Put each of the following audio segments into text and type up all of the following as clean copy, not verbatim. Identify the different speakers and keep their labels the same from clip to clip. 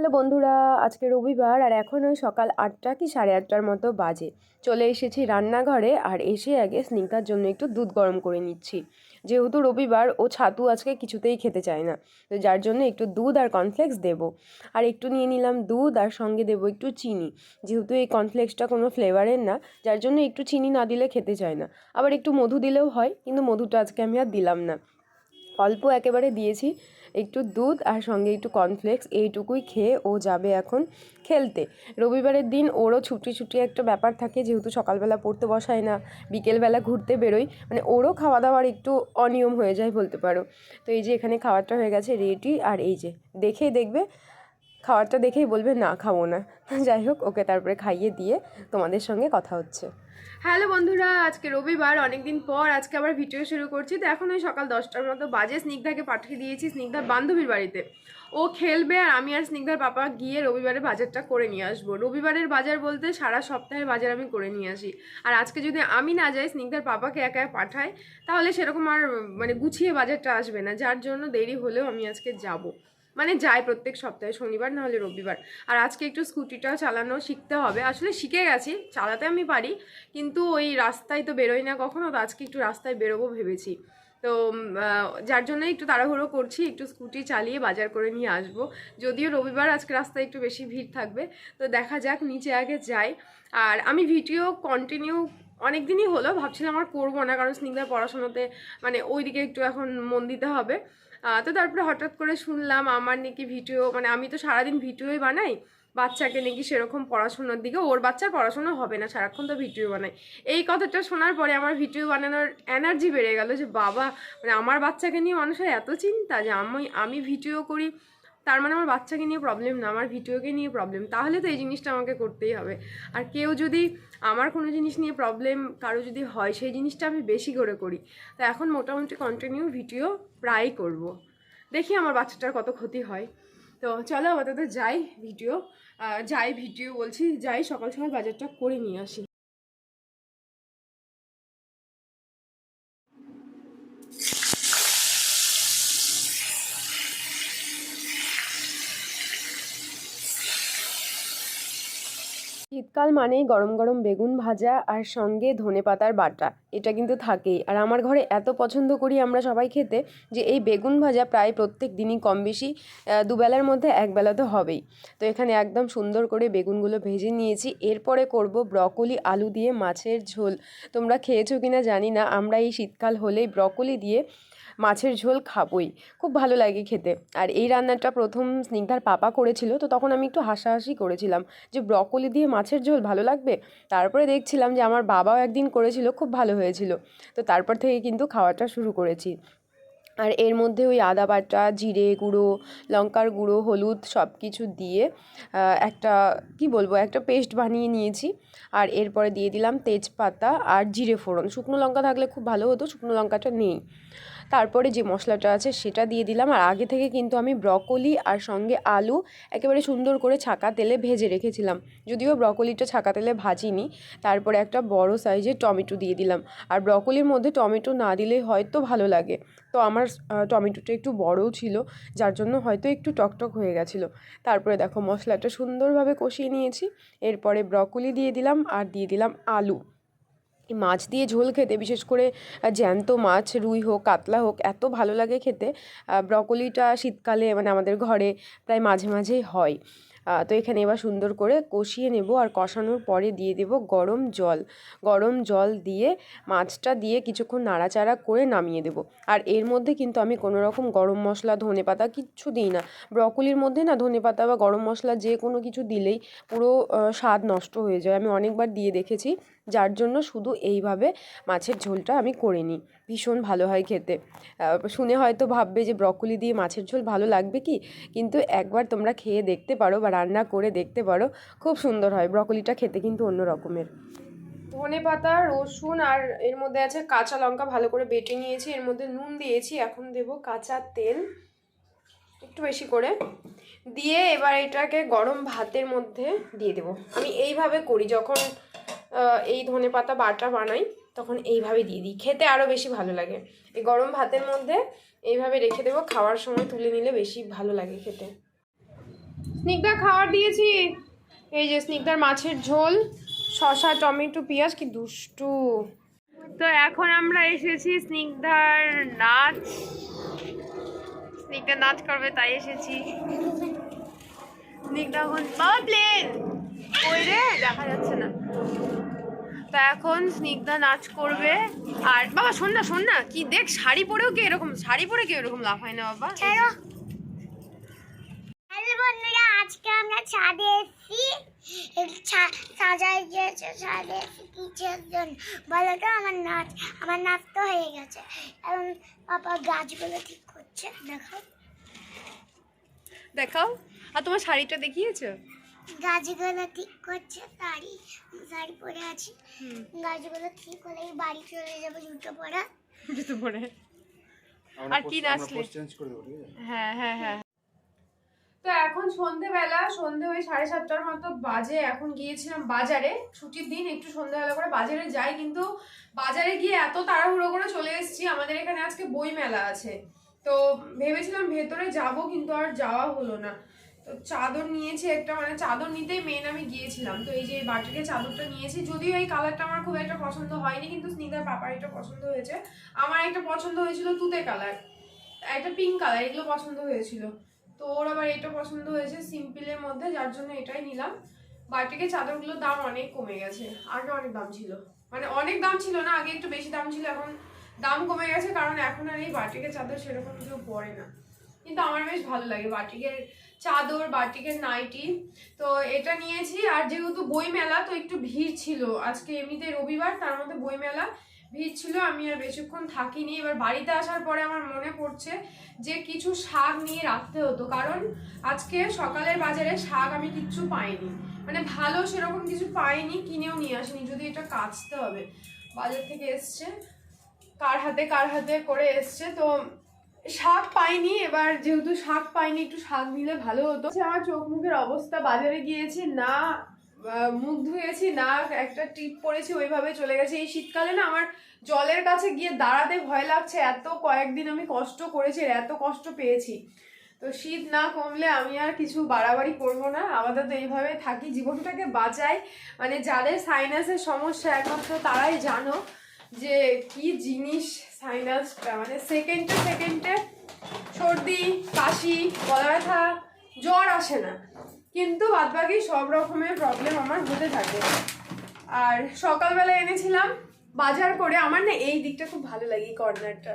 Speaker 1: Hello বন্ধুরা, আজকে রবিবার আর এখন ওই সকাল 8টা কি 8:30টার মতো বাজে। চলে এসেছি রান্নাঘরে আর এসে আগে স্নিগ্ধার জন্য একটু দুধ গরম করে নিচ্ছি। যেহেতু রবিবার ও ছাতু আজকে কিছুতেই খেতে চায় না, তো যার জন্য একটু দুধ আর কর্নফ্লেক্স দেবো। আর একটু নিয়ে নিলাম দুধ আর সঙ্গে দেবো একটু চিনি, যেহেতু এই কর্নফ্লেক্সটা কোনো ফ্লেভারের না, যার জন্য একটু চিনি না দিলে খেতে চায় না। আবার একটু মধু দিলেও হয়, কিন্তু মধুটা আজকে আমি আর দিলাম না, অল্প একেবারে দিয়েছি। একটু দুধ আর সঙ্গে একটু কর্নফ্লেক্স, এইটুকুই খেয়ে ও যাবে এখন খেলতে। রবিবারের দিন ওরও ছুটি ছুটি একটা ব্যাপার থাকে, যেহেতু সকালবেলা পড়তে বসায় না, বিকেলবেলা ঘুরতে বেরোয়, মানে ওরও খাওয়া দাওয়ার একটু অনিয়ম হয়ে যায় বলতে পারো। তো এই যে এখানে খাবারটা হয়ে গেছে রেডি, আর এই যে দেখেই দেখবে, খাবারটা দেখেই বলবে না খাবো না। যাই হোক, ওকে তারপরে খাইয়ে দিয়ে তোমাদের সঙ্গে কথা হচ্ছে। হ্যালো বন্ধুরা, আজকে রবিবার, অনেকদিন পর আজকে আবার ভিডিও শুরু করছি। তো এখন ওই সকাল 10টার মতো বাজে। স্নিগ্ধাকে পাঠিয়ে দিয়েছি স্নিগ্ধার বান্ধবীর বাড়িতে, ও খেলবে, আর আমি আর স্নিগ্ধার পাপা গিয়ে রবিবারের বাজারটা করে নিয়ে আসবো। রবিবারের বাজার বলতে সারা সপ্তাহের বাজার আমি করে নিয়ে আসি। আর আজকে যদি আমি না যাই, স্নিগ্ধার পাপাকে একা পাঠাই, তাহলে সেরকম আর মানে গুছিয়ে বাজারটা আসবে না, যার জন্য দেরি হলেও আমি আজকে যাব। মানে যাই প্রত্যেক সপ্তাহে শনিবার না হলে রবিবার। আর আজকে একটু স্কুটিটাও চালানো শিখতে হবে, আসলে শিখে গেছি, চালাতে আমি পারি, কিন্তু ওই রাস্তায় তো বেরোই না কখনো, তো আজকে একটু রাস্তায় বেরোবো ভেবেছি। তো যার জন্য একটু তাড়াহুড়ো করছি, একটু স্কুটি চালিয়ে বাজার করে নিয়ে আসবো। যদিও রবিবার আজকে রাস্তায় একটু বেশি ভিড় থাকবে, তো দেখা যাক, নিচে আগে যাই। আর আমি ভিডিও কন্টিনিউ অনেক দিনই হলো ভাবছিলাম আর করবো না, কারণ স্নিগ্ধার পড়াশোনাতে মানে ওইদিকে একটু এখন মন দিতে হবে। তো তারপরে হঠাৎ করে শুনলাম আমার নাকি ভিডিও, মানে আমি তো সারাদিন ভিডিওই বানাই, বাচ্চাকে নাকি সেরকম পড়াশোনার দিকে, ওর বাচ্চার পড়াশোনা হবে না, সারাক্ষণ তো ভিডিও বানাই। এই কথাটা শোনার পরে আমার ভিডিও বানানোর এনার্জি বেড়ে গেল, যে বাবা, মানে আমার বাচ্চাকে নিয়ে মানুষের এত চিন্তা, যে আমি ভিডিও করি, তার মানে আমার বাচ্চাকে নিয়ে প্রবলেম না, আমার ভিডিওকে নিয়ে প্রবলেম। তাহলে তো এই জিনিসটা আমাকে করতেই হবে। আর কেউ যদি আমার কোনো জিনিস নিয়ে প্রবলেম কারো যদি হয়, সেই জিনিসটা আমি বেশি করে করি। তো এখন মোটামুটি কন্টিনিউ ভিডিও প্রায় করব, দেখি আমার বাচ্চাটার কত ক্ষতি হয়। তো চলো আপাতত ভিডিও বলছি, যাই সকাল সকাল বাজারটা করে নিয়ে আসি। শীতকাল মানেই গরম গরম বেগুন ভাজা আর সঙ্গে ধনেপাতার বাটা, এটা কিন্তু থাকেই। আর আমার ঘরে এত পছন্দ করি আমরা সবাই খেতে, যে এই বেগুন ভাজা প্রায় প্রত্যেক দিনই কম বেশি দুবেলার মধ্যে একবেলা তো হবেই। তো এখানে একদম সুন্দর করে বেগুনগুলো ভেজে নিয়েছি। এরপরে করব ব্রকলি আলু দিয়ে মাছের ঝোল। তোমরা খেয়েছো কিনা জানি না, আমরা এই শীতকাল হলেই ব্রকলি দিয়ে মাছের ঝোল খাবই, খুব ভালো লাগে খেতে। আর এই রান্নাটা প্রথম স্নিগ্ধার পাপা করেছিল, তো তখন আমি একটু হাসাহাসি করেছিলাম যে ব্রকলি দিয়ে মাছের ঝোল ভালো লাগবে। তারপরে দেখছিলাম যে আমার বাবাও একদিন করেছিল, খুব ভালো হয়েছিল। তো তারপর থেকে কিন্তু খাওয়াটা শুরু করেছি। আর এর মধ্যে ওই আদা বাটা, জিরে গুঁড়ো, লঙ্কার গুঁড়ো, হলুদ সব কিছু দিয়ে একটা কি বলবো, একটা পেস্ট বানিয়ে নিয়েছি। আর এরপরে দিয়ে দিলাম তেজপাতা আর জিরে ফোড়ন। শুকনো লঙ্কা থাকলে খুব ভালো হতো, শুকনো লঙ্কাটা নেই। তারপরে যে মশলাটা আছে সেটা দিয়ে দিলাম। আর আগে থেকে কিন্তু আমি ব্রকলি আর সঙ্গে আলু একেবারে সুন্দর করে ছাকা তেলে ভেজে রেখেছিলাম, যদিও ব্রকলিটা ছাকা তেলে ভাজিনি। তারপরে একটা বড় সাইজের টমেটো দিয়ে দিলাম। আর ব্রকলির মধ্যে টমেটো না দিলে হয়তো ভালো লাগে, তো আমার টমেটোটা একটু বড়ও ছিল, যার জন্য হয়তো একটু টকটক হয়ে গেছিলো। তারপরে দেখো মশলাটা সুন্দরভাবে কষিয়ে নিয়েছি। এরপরে ব্রকলি দিয়ে দিলাম আর দিয়ে দিলাম আলু। মাছ দিয়ে ঝোল খেতে, বিশেষ করে জ্যান্ত মাছ, রুই হোক কাতলা হোক, এত ভালো লাগে খেতে। ব্রকলিটা শীতকালে মানে আমাদের ঘরে প্রায় মাঝে মাঝেই হয়। তো এখানে এবার সুন্দর করে কষিয়ে নেব, আর কষানোর পরে দিয়ে দেব গরম জল। গরম জল দিয়ে মাছটা দিয়ে কিছুক্ষণ নাড়াচাড়া করে নামিয়ে দেব। আর এর মধ্যে কিন্তু আমি কোনো রকম গরম মশলা, ধনেপাতা কিচ্ছু দিই না। ব্রকলির মধ্যে না ধনেপাতা বা গরম মশলা যে কোনো কিছু দিলেই পুরো স্বাদ নষ্ট হয়ে যায়, আমি অনেকবার দিয়ে দেখেছি। যার জন্য শুধু এইভাবে মাছের ঝোলটা আমি করে নিই, ভীষণ ভালো হয় খেতে। শুনে হয়তো ভাববে যে ব্রকলি দিয়ে মাছের ঝোল ভালো লাগবে কি, কিন্তু একবার তোমরা খেয়ে দেখতে পারো বা রান্না করে দেখতে পারো, খুব সুন্দর হয়। ব্রকলিটা খেতে কিন্তু অন্য রকমের। ধনেপাতা, রসুন আর এর মধ্যে আছে কাঁচা লঙ্কা ভালো করে বেটে নিয়েছি, এর মধ্যে নুন দিয়েছি। এখন দেব কাঁচা তেল একটু বেশি করে দিয়ে, এবার এটাকে গরম ভাতের মধ্যে দিয়ে দেব। আমি এইভাবে করি যখন এই ধনেপাতা বাটা বানাই, তখন এইভাবে দিয়ে দিই, খেতে আরও বেশি ভালো লাগে। এই গরম ভাতের মধ্যে এইভাবে রেখে দেবো, খাওয়ার সময় তুলে নিলে বেশি ভালো লাগে খেতে। স্নিগ্ধা খাবার দিয়েছি। এই যে স্নিগ্ধার মাছের ঝোল, শসা, টমেটো, পেঁয়াজ। কি দুষ্টু। তো এখন আমরা এসেছি স্নিগ্ধার নাচ, স্নিগ্ধা নাচ করবে তাই এসেছি। স্নিগ্ধা এখন বাবা প্লেন ওই রে দেখা যাচ্ছে না। তো এখন স্নিগ্ধা নাচ করবে। আর বাবা শোন না কি দেখ, শাড়ি পরেও কে এরকম, শাড়ি পরে কে এরকম লাফায় না বাবা।
Speaker 2: হ্যালো বন্ধুরা, আজকে আমরা ছাদে এসেছি। সাজাই গিয়েছে ছাদে এসেছি কিসের জন্য বলো তো? আমার নাচ তো হয়ে গেছে। এখন পাপা গাছগুলো ঠিক করছে।
Speaker 1: দেখাও। আর তোমার শাড়িটা দেখিয়েছো?
Speaker 2: গাছগুলো ঠিক করছে। শাড়ি পরে আছি। গাছগুলো ঠিক হলে বাড়ি চলে যাবো জুতো পরে। আর কি নাচলে? হ্যাঁ হ্যাঁ হ্যাঁ। তো এখন সন্ধে ওই 7:30টার মতো বাজে। এখন গিয়েছিলাম বাজারে, ছুটির দিন একটু সন্ধ্যাবেলা করে বাজারে যাই, কিন্তু বাজারে গিয়ে এত তাড়াহুড়ো করে চলে এসেছি। আমাদের এখানে আজকে বই মেলা আছে, তো ভেবেছিলাম ভেতরে যাব, কিন্তু আর যাওয়া হলো না। তো চাদর নিয়েছি একটা, মানে চাদর নিতেই মেন আমি গিয়েছিলাম। তো এই যে বাটিকের চাদরটা নিয়েছি, যদিও এই কালারটা আমার খুব একটা পছন্দ হয়নি, কিন্তু স্নিগ্ধার পাপার এটা পছন্দ হয়েছে। আমার একটা পছন্দ হয়েছিল তুতে কালার, একটা পিঙ্ক কালার, এগুলো পছন্দ হয়েছিল। তো ওর আবার এটা পছন্দ হয়েছে সিম্পলের মধ্যে, যার জন্য এটাই নিলাম। বাটিকের চাদরগুলোর দাম অনেক কমে গেছে, আগে অনেক দাম ছিল, মানে অনেক দাম ছিল না, আগে একটু বেশি দাম ছিল, এখন দাম কমে গেছে, কারণ এখন আর এই বাটিকের চাদর সেরকম কেউ পরে না। কিন্তু আমার বেশ ভালো লাগে বাটিকের চাদর, বাটিকের নাইটি। তো এটা নিয়েছি। আর যেহেতু বই মেলা, তো একটু ভিড় ছিল আজকে, এমনিতে রবিবার, তার মধ্যে বই মেলা, ভিড় ছিল। আমি আর বেশিক্ষণ থাকিনি। এবার বাড়িতে আসার পরে আমার মনে পড়ছে যে কিছু শাক নিয়ে রাখতে হতো, কারণ আজকে সকালের বাজারে শাক আমি কিচ্ছু পাইনি, মানে ভালো সেরকম কিছু পাইনি, কিনেও নিয়ে আসিনি। যদি এটা কাচতে হবে, বাজার থেকে এসছে, কার হাতে করে এসছে, তো শাক পাইনি। এবার যেহেতু শাক পাইনি, একটু শাক নিলে ভালো হতো। আমার চোখ মুখের অবস্থা, বাজারে গিয়েছি না মুখ ধুয়েছি না একটা টিপ পরেছি, ওইভাবে চলে গেছে। এই শীতকালে না আমার জলের কাছে গিয়ে দাঁড়াতে ভয় লাগছে, এত কয়েকদিন আমি কষ্ট করেছি, এত কষ্ট পেয়েছি। তো শীত না কমলে আমি আর কিছু বাড়াবাড়ি করবো না, আপাতত এইভাবে থাকি, জীবনটাকে বাঁচাই। মানে যাদের সাইনাসের সমস্যা একমাত্র তারাই জানো যে কি জিনিস সাইনাসটা, মানে সেকেন্ডে সর্দি, কাশি, গলা ব্যথা, জ্বর আসে না, কিন্তু বাদবাকি সব রকমের প্রবলেম আমার হতে থাকে। আর সকালবেলা এনেছিলাম বাজার করে, আমার না এই দিকটা খুব ভালো লাগে, এই কর্নারটা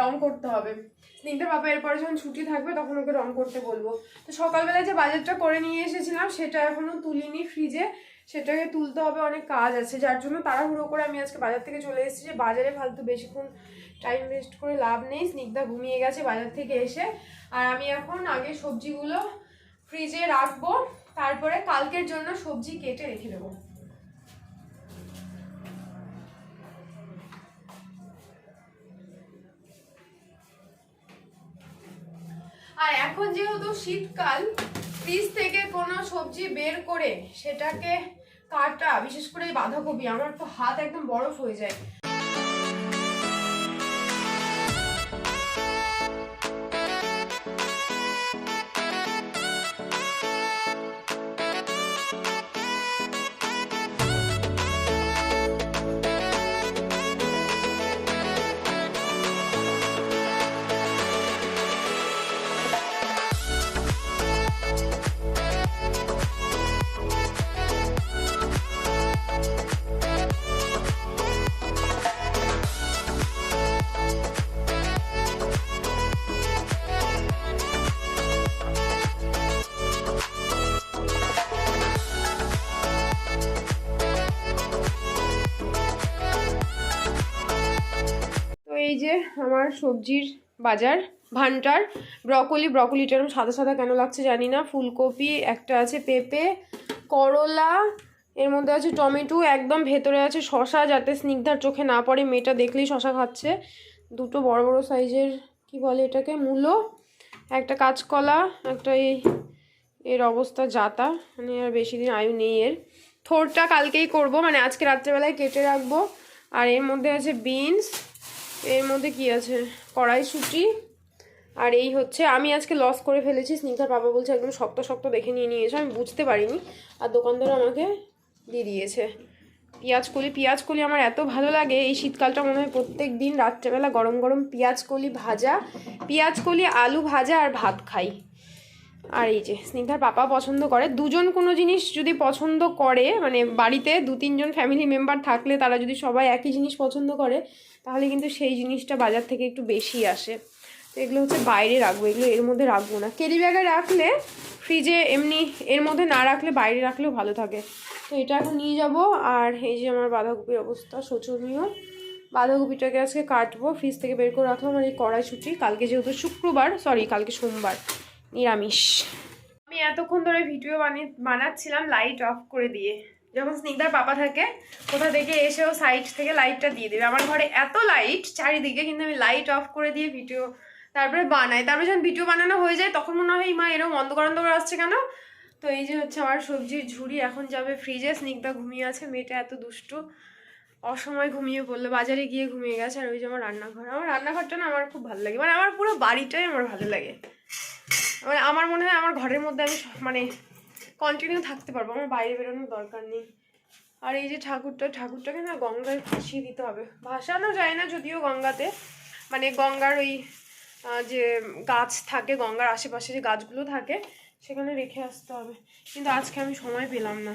Speaker 2: রং করতে হবে। স্নিগ্ধার বাবা এরপরে যখন ছুটি থাকবে তখন ওকে রং করতে বলবো। তো সকালবেলা যে বাজারটা করে নিয়ে এসেছিলাম সেটা এখনো তুলিনি ফ্রিজে, সেটাকে তুলতে হবে, অনেক কাজ আছে, যার জন্য তাড়াহুড়ো করে আমি আজকে বাজার থেকে চলে এসেছি। যে বাজারে ফালতু বেশিক্ষণ টাইম ওয়েস্ট করে লাভ নেই। স্নিগ্ধা ঘুমিয়ে গেছে বাজার থেকে এসে, আর আমি এখন আগে সবজিগুলো ফ্রিজে রাখবো, তারপরে কালকের জন্য সবজি কেটে রেখে দেবো। আর এখন যেহেতু শীতকাল, ফ্রিজ থেকে কোনো সবজি বের করে সেটাকে কাটা, বিশেষ করে বাঁধাকপি, আমার তো হাত একদম বরফ হয়ে যায়। এই যে আমার সবজির বাজার ভান্ডার, ব্রকলিটা এরকম সাদা সাদা কেন লাগছে জানি না, ফুলকপি একটা আছে, পেঁপে, করলা, এর মধ্যে আছে টমেটো, একদম ভেতরে আছে শশা, যাতে স্নিগ্ধার চোখে না পড়ে, মেয়েটা দেখলেই শশা খাচ্ছে, দুটো বড় বড় সাইজের কি বলে এটাকে মূলো, একটা কাঁচকলা, একটা এর অবস্থা যাতা, মানে আর বেশি দিন আয়ু নেই এর। থোরটা কালকেই করব, মানে আজকে রাত্রেবেলায় কেটে রাখবো। আর এর মধ্যে আছে বিনস, এর মধ্যে কি আছে কড়াইশুঁটি,
Speaker 1: আর এই হচ্ছে আমি আজকে লস করে ফেলেছি, স্নিগ্ধার বাবা বলছে একদম শক্ত শক্ত দেখে নিয়েছে, আমি বুঝতে পারিনি। আর দোকানদার আমাকে দিয়ে দিয়েছে পেঁয়াজ কলি আমার এত ভালো লাগে। এই শীতকালটা মনে হয় প্রত্যেক দিন রাত্রেবেলা গরম গরম পেঁয়াজ কলি আলু ভাজা আর ভাত খাই। আর এই যে স্নিগ্ধার পাপা পছন্দ করে, দুজন কোনো জিনিস যদি পছন্দ করে, মানে বাড়িতে 2-3 জন ফ্যামিলি মেম্বার থাকলে তারা যদি সবাই একই জিনিস পছন্দ করে, তাহলে কিন্তু সেই জিনিসটা বাজার থেকে একটু বেশি আসে। তো এগুলো হচ্ছে বাইরে রাখবো, এগুলো এর মধ্যে রাখবো না। ক্যারি ব্যাগে রাখলে, ফ্রিজে এমনি এর মধ্যে না রাখলে বাইরে রাখলেও ভালো থাকে। তো এটা এখন নিয়ে যাব। আর এই যে আমার বাঁধাকপির অবস্থা শোচনীয়, বাঁধাকপিটাকে আজকে কাটবো, ফ্রিজ থেকে বের করে রাখলাম। আর এই কড়াইশুঁটি, কালকে যেহেতু কালকে সোমবার, নিরামিষ। আমি এতক্ষণ ধরে ভিডিও বানাচ্ছিলাম লাইট অফ করে দিয়ে। যখন স্নিগ্ধার পাপা থাকে কোথা থেকে এসেও সাইড থেকে লাইটটা দিয়ে দেবে। আমার ঘরে এত লাইট চারিদিকে, কিন্তু আমি লাইট অফ করে দিয়ে ভিডিও তারপরে বানাই। তারপরে যখন ভিডিও বানানো হয়ে যায় তখন মনে হয় মা এরকম অন্ধকার আসছে কেন। তো এই যে হচ্ছে আমার সবজির ঝুড়ি, এখন যাবে ফ্রিজে। স্নিগ্ধা ঘুমিয়ে আছে, মেয়েটা এত দুষ্টু, অসময় ঘুমিয়ে পড়লো, বাজারে গিয়ে ঘুমিয়ে গেছে। আর ওই যে আমার রান্নাঘরটা না আমার খুব ভালো লাগে, মানে আমার পুরো বাড়িটাই আমার ভালো লাগে। মানে আমার মনে হয় আমার ঘরের মধ্যে আমি মানে কন্টিনিউ থাকতে পারবো, আমার বাইরে বেরোনোর দরকার নেই। আর এই যে ঠাকুরটাকে না গঙ্গায় ভাসিয়ে দিতে হবে। ভাসানো যায় না যদিও গঙ্গাতে, মানে গঙ্গার ওই যে গাছ থাকে, গঙ্গার আশেপাশে যে গাছগুলো থাকে সেখানে রেখে আসতে হবে, কিন্তু আজকে আমি সময় পেলাম না।